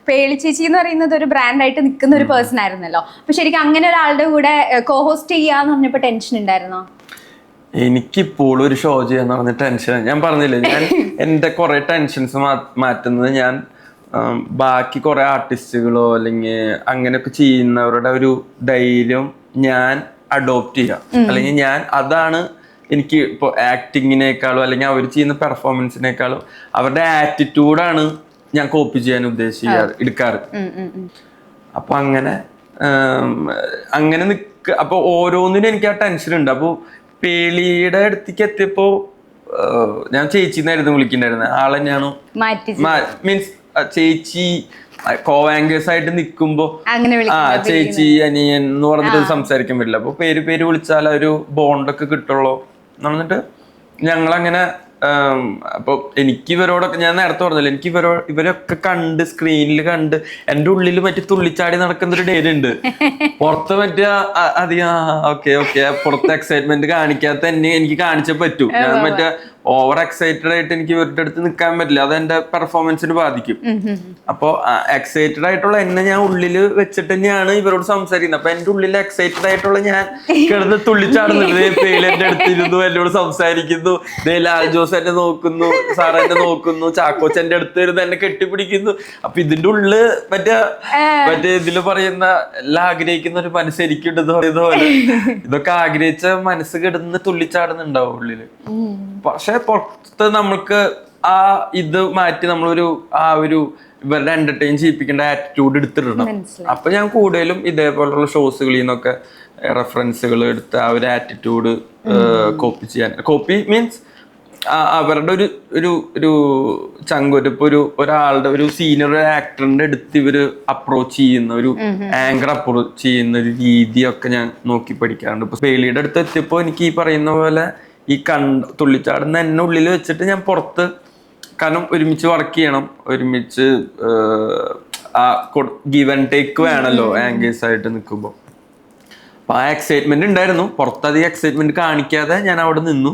പേളി ചേച്ചി എന്ന് പറയുന്നത് ഒരു ബ്രാൻഡായിട്ട് നിൽക്കുന്ന ഒരു പേഴ്സൺ ആയിരുന്നല്ലോ. അപ്പൊ ശരിക്കും അങ്ങനെ ഒരാളുടെ കൂടെ കോഹോസ്റ്റ് ചെയ്യാന്ന് പറഞ്ഞപ്പോ ടെൻഷൻ ഉണ്ടായിരുന്നോ? എനിക്കിപ്പോഴും ഒരു ഷോ ചെയ്യാന്ന് പറഞ്ഞ ടെൻഷൻ. ഞാൻ പറഞ്ഞില്ലേ, ഞാൻ എന്റെ കുറെ ടെൻഷൻസ് മാറ്റുന്നത് ഞാൻ ബാക്കി കുറെ ആർട്ടിസ്റ്റുകളോ അല്ലെങ്കിൽ അങ്ങനെയൊക്കെ ചെയ്യുന്നവരുടെ ഒരു ധൈര്യം ഞാൻ അഡോപ്റ്റ് ചെയ്യാം. അല്ലെങ്കിൽ ഞാൻ അതാണ് എനിക്ക് ഇപ്പോൾ ആക്ടിങ്ങിനേക്കാളും അല്ലെങ്കിൽ അവർ ചെയ്യുന്ന പെർഫോമൻസിനേക്കാളും അവരുടെ ആറ്റിറ്റ്യൂഡാണ് ഞാൻ കോപ്പി ചെയ്യാൻ എടുക്കാറ്. അപ്പൊ അങ്ങനെ അപ്പൊ ഓരോന്നിനും എനിക്ക് ആ ടെൻഷൻ ഉണ്ട്. അപ്പൊ പേളിയുടെ അടുത്തേക്ക് എത്തിയപ്പോ ഞാൻ ചേച്ചിന്നായിരുന്നു വിളിക്കണ്ടായിരുന്നത്. ആളെന്നെയാണ് മീൻസ് ചേച്ചി കോവാങ്കേഴ്സ് ആയിട്ട് നിക്കുമ്പോ ചേച്ചി അനിയൻ എന്ന് പറഞ്ഞിട്ട് സംസാരിക്കാൻ പറ്റില്ല. അപ്പൊ പേര് വിളിച്ചാൽ ഒരു ബോണ്ടൊക്കെ കിട്ടുള്ളൂ എന്നിട്ട് ഞങ്ങളങ്ങനെ അപ്പൊ എനിക്ക് ഇവരോടൊക്കെ ഞാൻ നേരത്തെ പറഞ്ഞല്ലോ, എനിക്ക് ഇവരൊക്കെ കണ്ട് സ്ക്രീനിൽ കണ്ട് എൻ്റെ ഉള്ളിൽ മറ്റേ തുള്ളിച്ചാടി നടക്കുന്ന ഒരു ഡേറ്റ് ഉണ്ട്. പുറത്ത് മറ്റേ അധികം ഓക്കെ പുറത്ത് എക്സൈറ്റ്മെന്റ് കാണിക്കാത്ത എന്നെ എനിക്ക് കാണിച്ചേ പറ്റൂ. ഞാൻ മറ്റേ ഓവർ എക്സൈറ്റഡ് ആയിട്ട് എനിക്ക് ഇവരുടെ അടുത്ത് നിൽക്കാൻ പറ്റില്ല. അത് എന്റെ പെർഫോമൻസിന് ബാധിക്കും. അപ്പൊ എക്സൈറ്റഡ് ആയിട്ടുള്ള എന്നെ ഞാൻ ഉള്ളില് വെച്ചിട്ട് തന്നെയാണ് ഇവരോട് സംസാരിക്കുന്നത്. അപ്പൊ എന്റെ ഉള്ളിൽ എക്സൈറ്റഡ് ആയിട്ടുള്ള ഞാൻ കിടന്ന് തുള്ളിച്ചാടുന്നത്. പേല് എന്റെ അടുത്തിരുന്നു, എന്നോട് സംസാരിക്കുന്നു, ലാൽ ജോസ് എന്നെ നോക്കുന്നു, സാർ എന്നെ നോക്കുന്നു, ചാക്കോച്ച് എന്റെ അടുത്ത് വരുന്നു, എന്നെ കെട്ടിപ്പിടിക്കുന്നു. അപ്പൊ ഇതിന്റെ ഉള്ളില് മറ്റേ ഇതില് പറയുന്ന എല്ലാം ആഗ്രഹിക്കുന്ന ഒരു മനസ്സ് എനിക്കുണ്ട് എന്ന് പറയുന്ന പോലെ ഇതൊക്കെ ആഗ്രഹിച്ച മനസ്സ് കിടന്ന് തുള്ളിച്ചാടുന്നുണ്ടാവും ഉള്ളില്. പക്ഷെ പുറത്ത് നമ്മൾക്ക് ആ ഇത് മാറ്റി നമ്മളൊരു ഇവരുടെ എന്റർടൈൻ ചെയ്യിപ്പിക്കേണ്ട ആറ്റിറ്റ്യൂഡ് എടുത്തിടണം. അപ്പൊ ഞാൻ കൂടുതലും ഇതേപോലുള്ള ഷോസുകളിൽ നിന്നൊക്കെ റെഫറൻസുകൾ എടുത്ത് ആ ഒരു ആറ്റിറ്റ്യൂഡ് കോപ്പി മീൻസ് അവരുടെ ഒരു ചങ്കൊരുപ്പ് ഒരാളുടെ ഒരു സീനിയർ ആക്ടറിന്റെ അടുത്ത് ഇവര് അപ്രോച്ച് ചെയ്യുന്ന ഒരു ആങ്കർ അപ്രോച്ച് ചെയ്യുന്ന ഒരു രീതിയൊക്കെ ഞാൻ നോക്കി പഠിക്കാറുണ്ട്. ഇപ്പൊ പേളിയുടെ അടുത്ത് എത്തിയപ്പോ എനിക്ക് ഈ പറയുന്ന പോലെ ഈ തുള്ളിച്ചാടുന്ന എന്നെ ഉള്ളിൽ വെച്ചിട്ട് ഞാൻ പുറത്ത്, കാരണം ഒരുമിച്ച് വർക്ക് ചെയ്യണം, ഒരുമിച്ച് ഗിവ് ആൻഡ് ടേക്ക് വേണമല്ലോ ആങ്കേഴ്സ് ആയിട്ട് നിൽക്കുമ്പോൾ. അപ്പൊ ആ എക്സൈറ്റ്മെന്റ് ഉണ്ടായിരുന്നു. പുറത്തധികം എക്സൈറ്റ്മെന്റ് കാണിക്കാതെ ഞാൻ അവിടെ നിന്നു.